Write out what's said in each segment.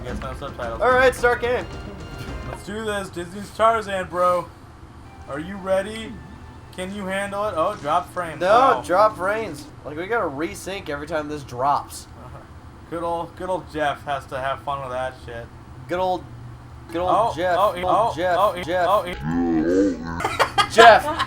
guess no subtitles. Alright, start game. Let's do this. Disney's Tarzan, bro. Are you ready? Can you handle it? Oh, drop frame. No, wow. drop frames. Like, we gotta resync every time this drops. Good old Jeff has to have fun with that shit. Good old Jeff.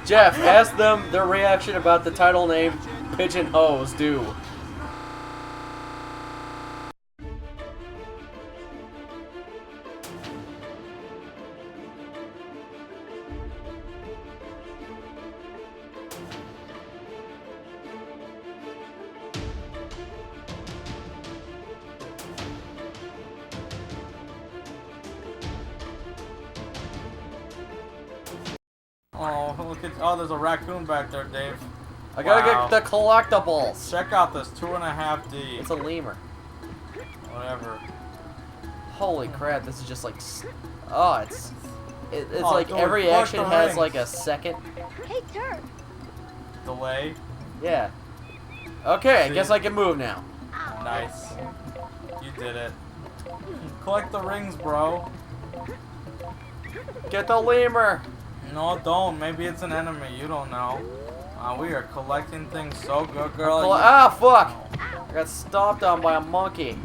Jeff, ask them their reaction about the title name PigeonHoles, do. Oh, look at, oh, there's a raccoon back there, Dave. I gotta get the collectibles. Check out this 2.5D. It's a lemur. Whatever. Holy crap, this is just like... Oh, it's Oh, like don't every collect action the has rings. like a second. Hey, Turk. Delay. Yeah. Okay, I See? guess I can move now. Nice. You did it. Collect the rings, bro. Get the lemur. No, don't. Maybe it's an enemy. You don't know. We are collecting things so good, girl. Ah, fuck! I got stomped on by a monkey.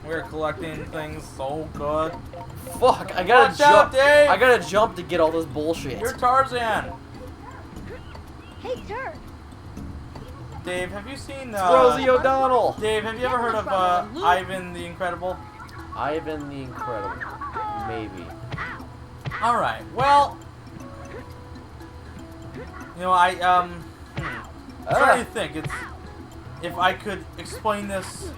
We're collecting things so good. Fuck! I gotta Watch jump. out, Dave! I gotta jump to get all this bullshit. You're Tarzan. Hey, Turk. Dave, have you seen Rosie O'Donnell. Dave, have you ever heard of Ivan the Incredible? Ivan the Incredible. Maybe. All right. Well, you know, I'm trying to think. It's if I could explain this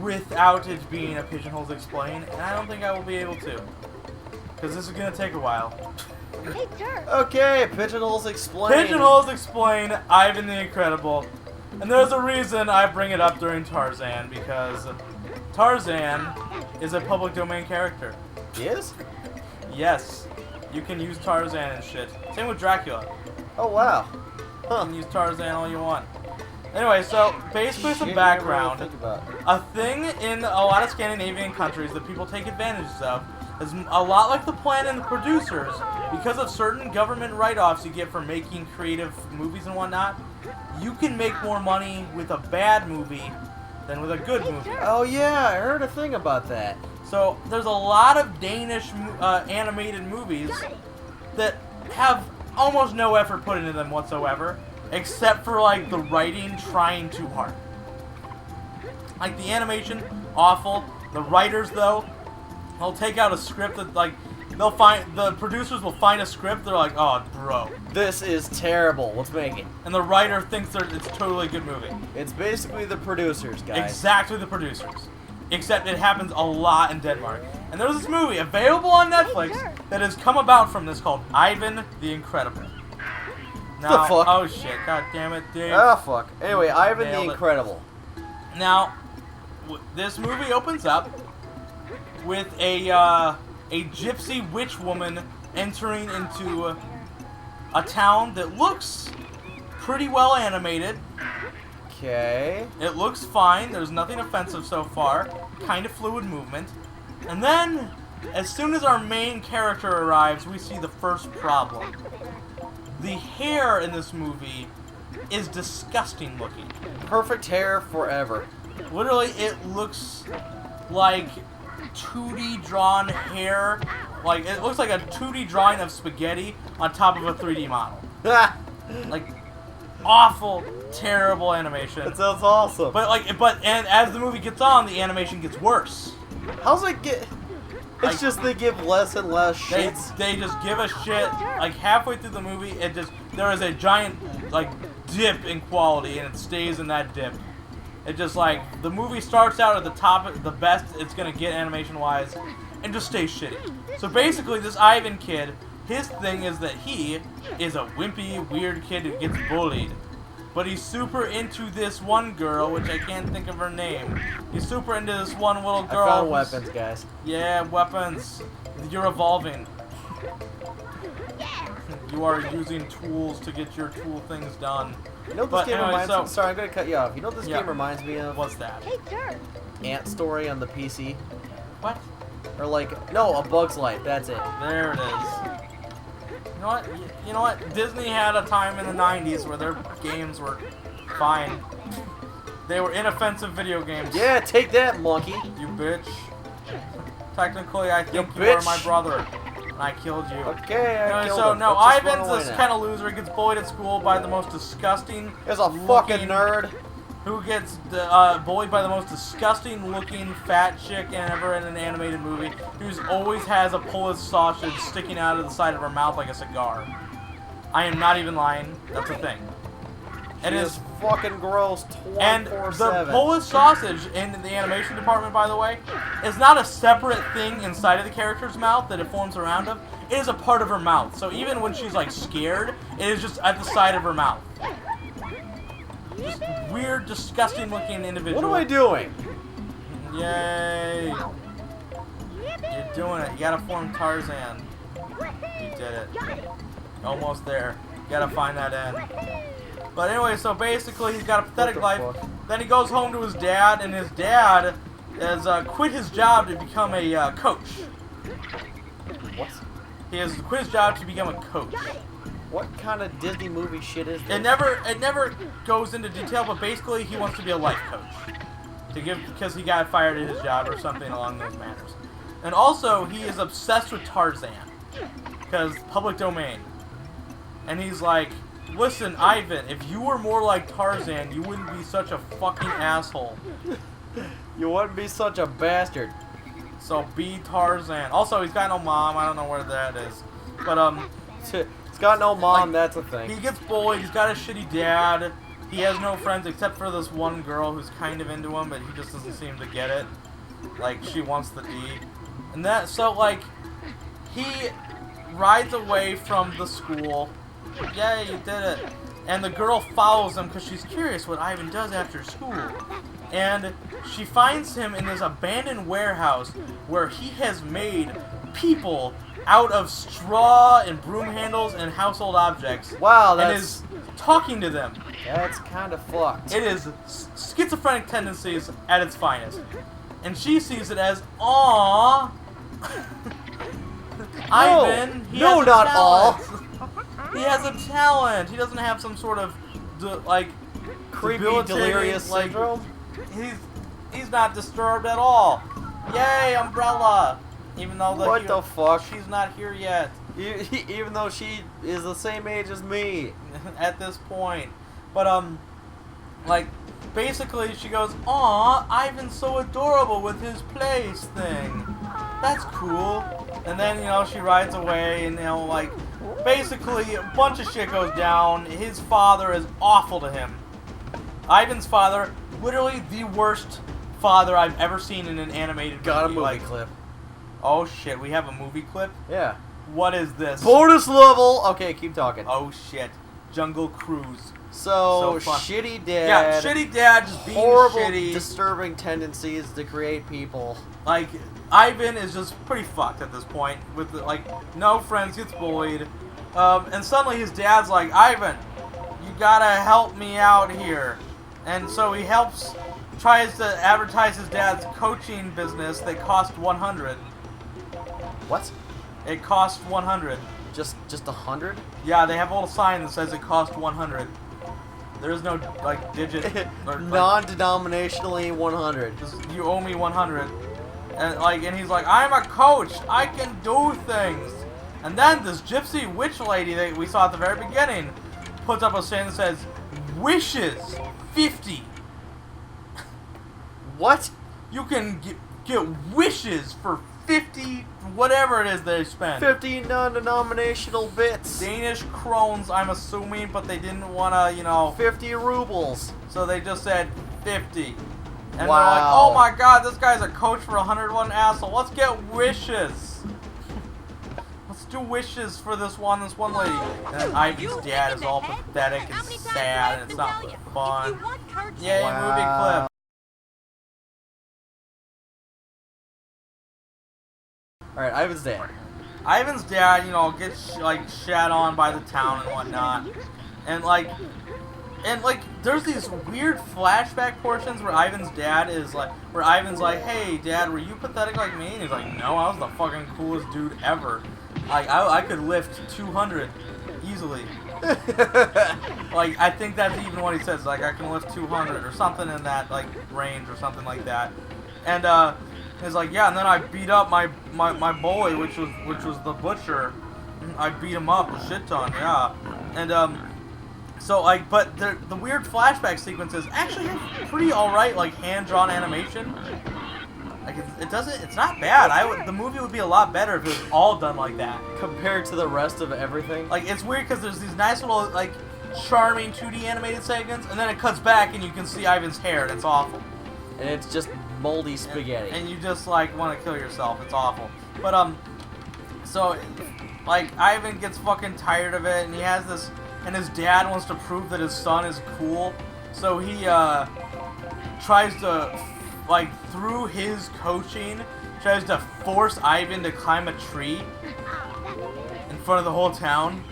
without it being a Pigeonholes explain, and I don't think I will be able to, because this is gonna take a while. Hey, Turk. Okay, Pigeonholes explain. Pigeonholes explain Ivan the Incredible, and there's a reason I bring it up during Tarzan, because Tarzan is a public domain character. He is? Yes, you can use Tarzan and shit. Same with Dracula. Oh wow. You can use Tarzan all you want. Anyway, so basically some Shit, background. I never really think about it. A thing in a lot of Scandinavian countries that people take advantage of is a lot like the plan and the producers. Because of certain government write-offs you get for making creative movies and whatnot, you can make more money with a bad movie than with a good movie. Oh yeah, I heard a thing about that. So there's a lot of Danish animated movies that have almost no effort put into them whatsoever, except for like the writing trying too hard. Like the animation, awful. The writers though, they'll take out a script that like the producers will find a script. They're like, oh, bro, This is terrible. Let's make it. and the writer thinks it's totally a good movie. It's basically the producers, guys. Exactly the producers. Except it happens a lot in Denmark. And there's this movie available on Netflix that has come about from this called Ivan the Incredible. Now, The fuck? oh shit, god damn it, Dave. Ah, fuck. Anyway, Ivan the Nailed it. Incredible. Now, this movie opens up with a gypsy witch woman entering into a town that looks pretty well animated. Okay. It looks fine. There's nothing offensive so far. Kind of fluid movement. And then, as soon as our main character arrives, we see the first problem. The hair in this movie is disgusting looking. Perfect hair forever. Literally, it looks like 2D drawn hair. Like, it looks like a 2D drawing of spaghetti on top of a 3D model. Like, awful, terrible animation. That sounds awesome. And as the movie gets on, the animation gets worse. How's it get? It's Like- just they give less and less shits. They just give a shit. Like halfway through the movie, there is a giant like dip in quality, and it stays in that dip. It just like the movie starts out at the top, the best it's gonna get animation wise, and just stays shitty. So basically, this Ivan kid, his thing is that he is a wimpy, weird kid who gets bullied. But he's super into this one girl, which I can't think of her name. He's super into this one little girl. I found weapons, guys. Yeah, weapons. You're evolving. You are using tools to get your tool things done. You know what But this game anyway, reminds so- me? Sorry, I'm gonna cut you off. You know what this Yeah. game reminds me of? What's that? Hey, Turk. Ant Story on the PC? What? Or like, no, A Bug's Life. That's it. There it is. You know what? You know what? Disney had a time in the 90s where their games were fine. They were inoffensive video games. Yeah, take that, monkey. You bitch. Technically, I think you bitch. are my brother. And I killed you. Okay, I Anyway, killed so him. no, Let's just run Ivan's away this now. kind of loser. He gets bullied at school by the most disgusting. There's a fucking nerd. Who gets bullied by the most disgusting looking fat chick ever in an animated movie, who always has a Polish sausage sticking out of the side of her mouth like a cigar. I am not even lying. That's a thing. It is fucking gross. And the Polish sausage in the animation department, by the way, is not a separate thing inside of the character's mouth that it forms around him. It is a part of her mouth. So even when she's like scared, it is just at the side of her mouth. Just weird, disgusting looking individual. What am I doing? Yay! You're doing it. You gotta form Tarzan. You did it. Almost there. You gotta find that end. But anyway, so basically he's got a pathetic life. Then he goes home to his dad, and his dad has quit his job to become a coach. What? He has quit his job to become a coach. What kind of Disney movie shit is this? It never goes into detail, but basically he wants to be a life coach because he got fired at his job or something along those manners. And also he is obsessed with Tarzan because public domain. And he's like, listen, Ivan, if you were more like Tarzan, you wouldn't be such a fucking asshole. You wouldn't be such a bastard. So be Tarzan. Also, he's got no mom. I don't know where that is, but He's got no mom, that's a thing. he gets bullied. He's got a shitty dad. He has no friends except for this one girl who's kind of into him, but he just doesn't seem to get it. Like, she wants the D. And that, so, like, he rides away from the school. Yay, you did it. And the girl follows him because she's curious what Ivan does after school. And she finds him in this abandoned warehouse where he has made people out of straw and broom handles and household objects. Wow, and is talking to them. That's kind of fucked. It is schizophrenic tendencies at its finest. And she sees it as, aww. Ivan, he has a not talent. He has a talent. He doesn't have some sort of, Creepy, debilitating, delirious like, syndrome? He's not disturbed at all. Yay, Umbrella. Even though What the fuck? she's not here yet. Even though she is the same age as me. At this point. But, like, basically she goes, aw, Ivan's so adorable with his place thing. That's cool. And then, you know, she rides away and, you know, like, basically a bunch of shit goes down. His father is awful to him. Ivan's father, literally the worst father I've ever seen in an animated movie. Got a movie like, clip. Oh shit, we have a movie clip? Yeah. What is this? Bonus level! Okay, keep talking. Oh shit. Jungle Cruise. So fun. shitty dad. Yeah, shitty dad just being horrible, shitty. disturbing tendencies to create people. Like, Ivan is just pretty fucked at this point. With, like, no friends, gets bullied. And suddenly his dad's like, Ivan, you gotta help me out here. And so he tries to advertise his dad's coaching business that cost 100. What? It cost 100. Just 100? Yeah, they have a little sign that says it cost 100. There is no, like, digit. Or, like, Non-denominationally 100. just, you owe me 100. And he's like, I'm a coach. I can do things. And then this gypsy witch lady that we saw at the very beginning puts up a sign that says, wishes 50. What? You can get wishes for 50, whatever it is they spend. 50 non-denominational bits. Danish krones, I'm assuming, but they didn't want to, you know. 50 rubles. So they just said 50. And Wow. they're like, oh my god, this guy's a coach for 101 asshole. Let's get wishes. Let's do wishes for this one lady. And Ivy's dad is all pathetic and sad, and it's not fun. Yay, movie clip. Alright, Ivan's dad. Ivan's dad, you know, gets like shat on by the town and whatnot, and like And like, there's these weird flashback portions where Ivan's dad is like, where Ivan's like, "Hey, Dad, were you pathetic like me?" And he's like, "No, I was the fucking coolest dude ever. Like, I could lift 200 easily." Like, I think that's even what he says. Like, I can lift 200 or something in that like range or something like that. And he's like, "Yeah." And then I beat up my bully, which was the butcher. I beat him up a shit ton, yeah. And so like, but the weird flashback sequences actually have pretty alright like hand-drawn animation. Like it's not bad. The movie would be a lot better if it was all done like that Compared to the rest of everything. Like, it's weird because there's these nice little like charming 2D animated segments, and then it cuts back and you can see Ivan's hair, and it's awful. And it's just moldy spaghetti. And you just like want to kill yourself. It's awful. But so like Ivan gets fucking tired of it, and he has this. And his dad wants to prove that his son is cool, so he tries to, like, through his coaching, tries to force Ivan to climb a tree in front of the whole town.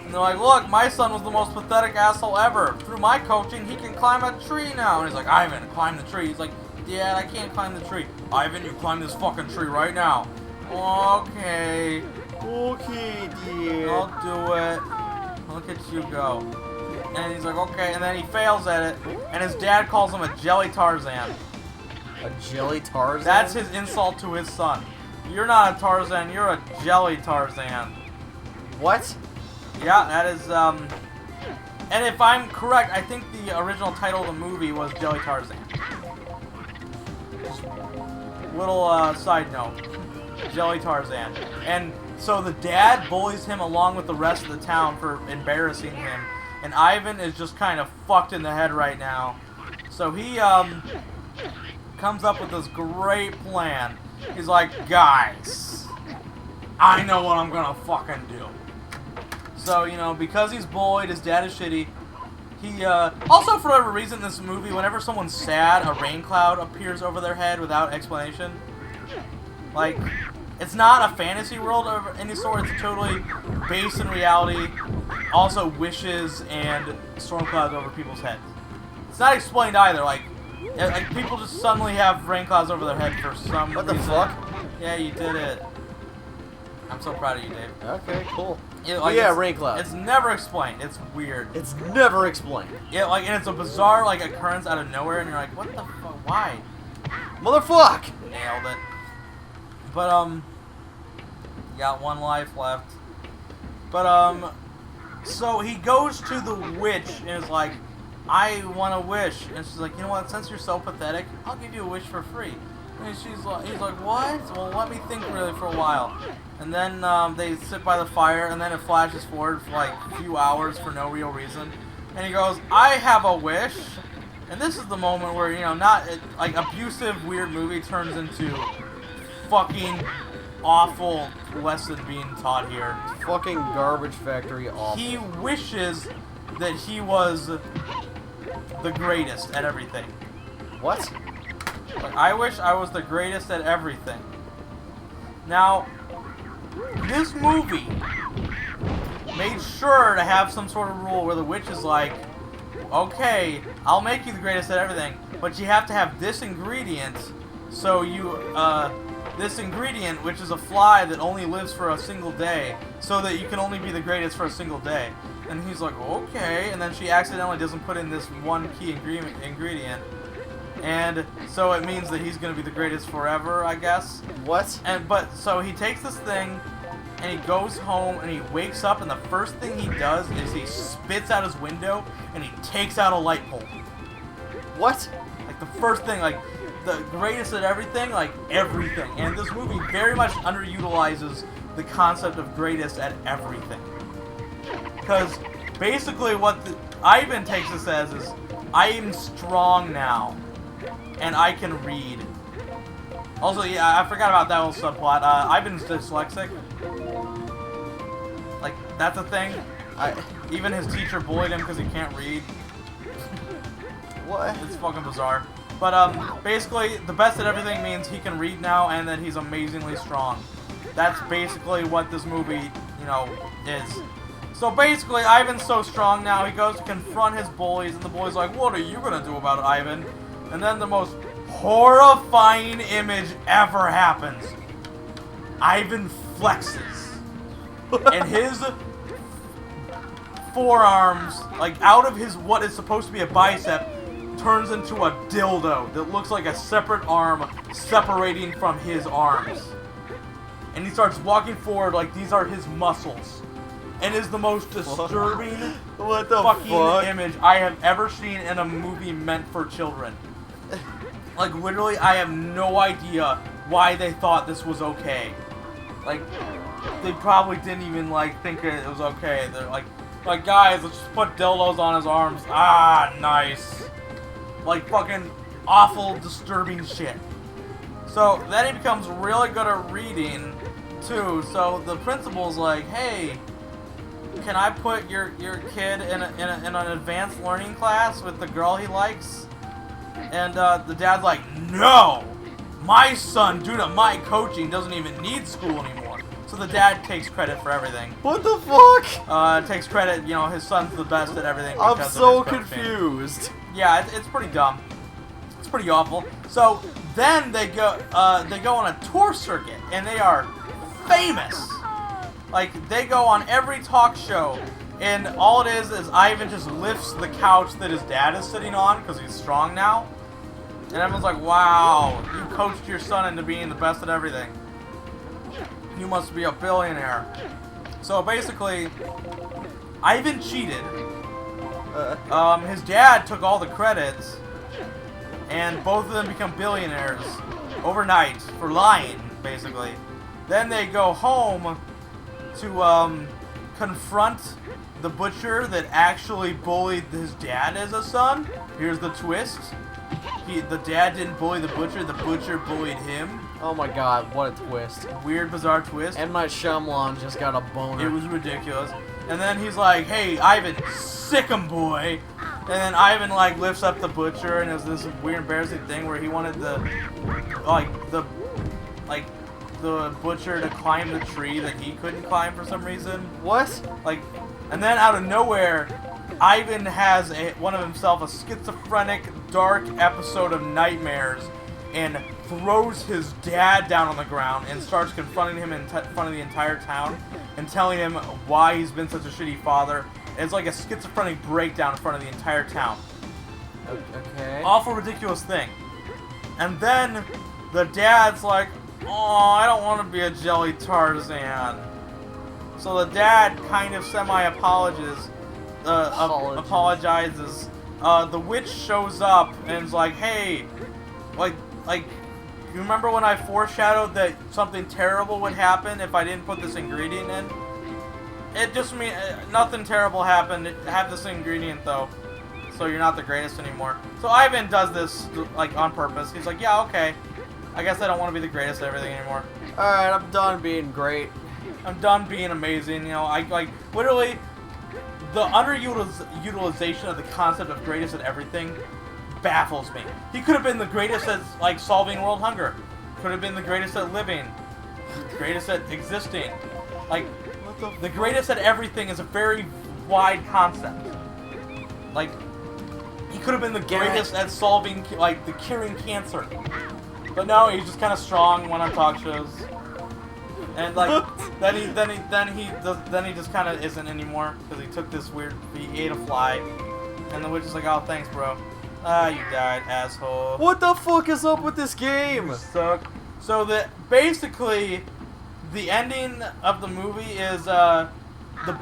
And they're like, "Look, my son was the most pathetic asshole ever. Through my coaching, he can climb a tree now." And he's like, "Ivan, climb the tree." He's like, "Dad, I can't climb the tree." "Ivan, you climb this fucking tree right now." "Okay. Okay, dear. I'll do it. Look at you go." And he's like, "Okay," and then he fails at it, and his dad calls him a jelly Tarzan. A jelly Tarzan? That's his insult to his son. "You're not a Tarzan, you're a jelly Tarzan." What? Yeah, that is, and if I'm correct, I think the original title of the movie was Jelly Tarzan. Just little, side note. Jelly Tarzan. And so the dad bullies him along with the rest of the town for embarrassing him. And Ivan is just kind of fucked in the head right now. So he comes up with this great plan. He's like, "Guys, I know what I'm gonna fucking do." So, you know, because he's bullied, his dad is shitty. He, also for whatever reason in this movie, whenever someone's sad, a rain cloud appears over their head without explanation. Like, it's not a fantasy world of any sort, it's totally based in reality. Also wishes and storm clouds over people's heads. It's not explained either, like people just suddenly have rain clouds over their head for some What the reason. fuck? Yeah, you did it. I'm so proud of you, Dave. Okay, cool. Yeah, rain clouds. It's never explained. It's weird. It's never explained. Yeah, like, and it's a bizarre, like, occurrence out of nowhere, and you're like, what the fuck? Why? Motherfuck! Nailed it. But, got one life left. But, so he goes to the witch and is like, "I want a wish." And she's like, "You know what, since you're so pathetic, I'll give you a wish for free." And he's like, "What? Well, let me think really for a while." And then, they sit by the fire, and then it flashes forward for like a few hours for no real reason. And he goes, "I have a wish." And this is the moment where, you know, like, abusive, weird movie turns into fucking awful lesson being taught here. Fucking garbage factory awful. He wishes that he was the greatest at everything. What? Like, I wish I was the greatest at everything. Now, this movie made sure to have some sort of rule where the witch is like, "Okay, I'll make you the greatest at everything, but you have to have this ingredient, so you, this ingredient, which is a fly that only lives for a single day, so that you can only be the greatest for a single day." And he's like, "Okay," and then she accidentally doesn't put in this one key ingredient, and so it means that he's gonna be the greatest forever, I guess. What? But so he takes this thing, and he goes home, and he wakes up, and the first thing he does is he spits out his window, and he takes out a light pole. What? Like, the first thing, like, the greatest at everything, like, everything. And this movie very much underutilizes the concept of greatest at everything. Because basically what Ivan takes this as is, I am strong now, and I can read. Also, yeah, I forgot about that little subplot. Ivan's dyslexic. Like, that's a thing. Even his teacher bullied him because he can't read. What? It's fucking bizarre. But, basically, the best at everything means he can read now and that he's amazingly strong. That's basically what this movie, you know, is. So basically, Ivan's so strong now, he goes to confront his bullies, and the bully's like, what are you gonna do about it, Ivan? And then the most horrifying image ever happens. Ivan flexes. And his forearms, like out of his what is supposed to be a bicep, turns into a dildo that looks like a separate arm separating from his arms. And he starts walking forward like these are his muscles. And is the most disturbing what the fucking fuck? image I have ever seen in a movie meant for children. Like literally, I have no idea why they thought this was okay. Like, they probably didn't even like think it was okay. They're like guys, let's just put dildos on his arms. Ah, nice. Like fucking awful, disturbing shit. So then he becomes really good at reading too. So the principal's like, hey, can I put your kid in an advanced learning class with the girl he likes? And the dad's like, no, my son, due to my coaching, doesn't even need school anymore. So the dad takes credit for everything. What the fuck? Takes credit, you know, his son's the best at everything. I'm because so of his coaching. confused. Yeah, it's pretty dumb. It's pretty awful. So then they go on a tour circuit, and they are famous. Like, they go on every talk show, and all it is Ivan just lifts the couch that his dad is sitting on, because he's strong now. And everyone's like, wow, you coached your son into being the best at everything. You must be a billionaire. So basically, Ivan cheated. His dad took all the credits, and both of them become billionaires overnight for lying, basically. Then they go home to confront the butcher that actually bullied his dad as a son. Here's the twist. The dad didn't bully the butcher bullied him. Oh my god, what a twist. Weird, bizarre twist. And my Shyamalan just got a boner. It was ridiculous. And then he's like, hey, Ivan, sick him, boy. And then Ivan, like, lifts up the butcher, and it was this weird, embarrassing thing where he wanted the butcher to climb the tree that he couldn't climb for some reason. What? Like, and then out of nowhere, Ivan has one of himself a schizophrenic, dark episode of nightmares, and throws his dad down on the ground and starts confronting him in front of the entire town and telling him why he's been such a shitty father. And it's like a schizophrenic breakdown in front of the entire town. Okay. Awful, ridiculous thing. And then the dad's like, oh, I don't want to be a jelly Tarzan. So the dad kind of apologizes. The witch shows up and is like, hey, like, you remember when I foreshadowed that something terrible would happen if I didn't put this ingredient in? It just means nothing terrible happened. Have this ingredient though, so you're not the greatest anymore. So Ivan does this like on purpose. He's like, yeah, okay. I guess I don't want to be the greatest at everything anymore. Alright, I'm done being great. I'm done being amazing. You know, I like literally the underutilization of the concept of greatest at everything baffles me. He could have been the greatest at like solving world hunger. Could have been the greatest at living. Greatest at existing. Like the greatest at everything is a very wide concept. Like he could have been the greatest at solving like the curing cancer. But no, he's just kind of strong when on talk shows. And like then he just kind of isn't anymore because he took this weird he ate a fly. And the witch is like, "Oh, thanks, bro." Ah, you died, asshole. What the fuck is up with this game? You suck. So basically the ending of the movie is the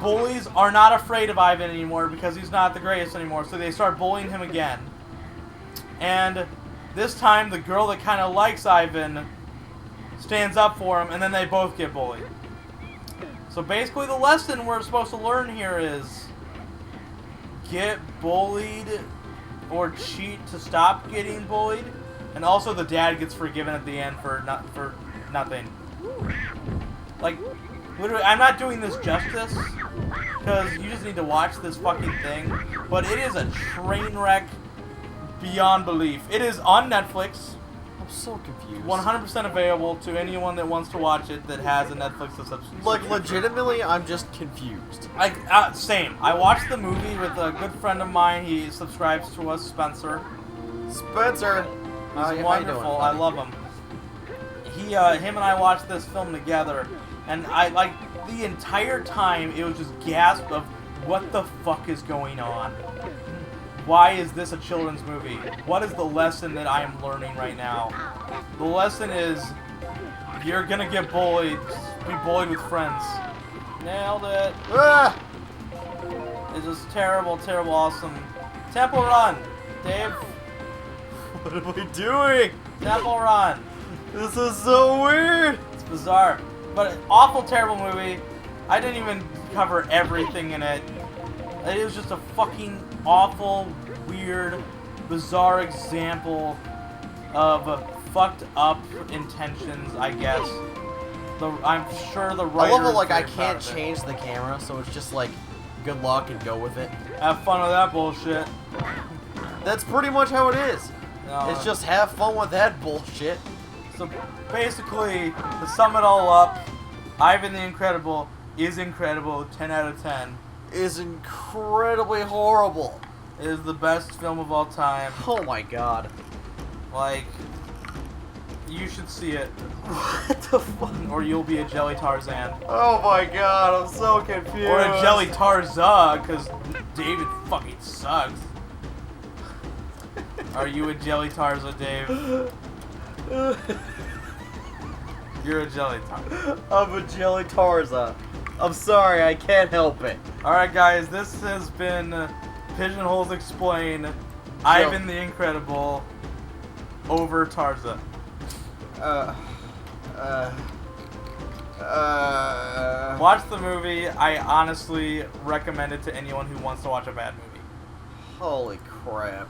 bullies are not afraid of Ivan anymore because he's not the greatest anymore. So they start bullying him again. And this time the girl that kind of likes Ivan stands up for him, and then they both get bullied. So basically the lesson we're supposed to learn here is get bullied or cheat to stop getting bullied, and also the dad gets forgiven at the end for nothing. Like, literally, I'm not doing this justice because you just need to watch this fucking thing, but it is a train wreck beyond belief. It is on Netflix. I'm so confused. 100% available to anyone that wants to watch it that has a Netflix subscription. Like, legitimately, I'm just confused. Same. I watched the movie with a good friend of mine. He subscribes to us, Spencer. Spencer! He's How you wonderful. doing, I buddy? love him. Him and I watched this film together, and I the entire time it was just gasp of what the fuck is going on. Why is this a children's movie? What is the lesson that I am learning right now? The lesson is you're gonna get bullied. Be bullied with friends. Nailed it. Ah! It's just terrible, terrible, awesome. Temple Run, Dave. What am I doing? Temple Run. This is so weird! It's bizarre, but awful, terrible movie. I didn't even cover everything in it. It was just a fucking awful, weird, bizarre example of fucked up intentions, I guess. I'm sure the I writer. love it, like, I can't change the camera, so it's just like, good luck and go with it. Have fun with that bullshit. That's pretty much how it is. No, It's just have fun with that bullshit. So basically, to sum it all up, Ivan the Incredible is incredible. 10 out of 10. Is incredibly horrible. It is the best film of all time. Oh my god. Like, you should see it, What the fuck? or you'll be a jelly Tarzan. Oh my god, I'm so confused. Or a jelly Tarzan, because David fucking sucks. Are you a jelly Tarzan, Dave? You're a jelly Tarzan. I'm a jelly Tarzan. I'm sorry, I can't help it. Alright guys, this has been PigeonHoles Explain, Ivan the Incredible, over Tarzan. Watch the movie. I honestly recommend it to anyone who wants to watch a bad movie. Holy crap.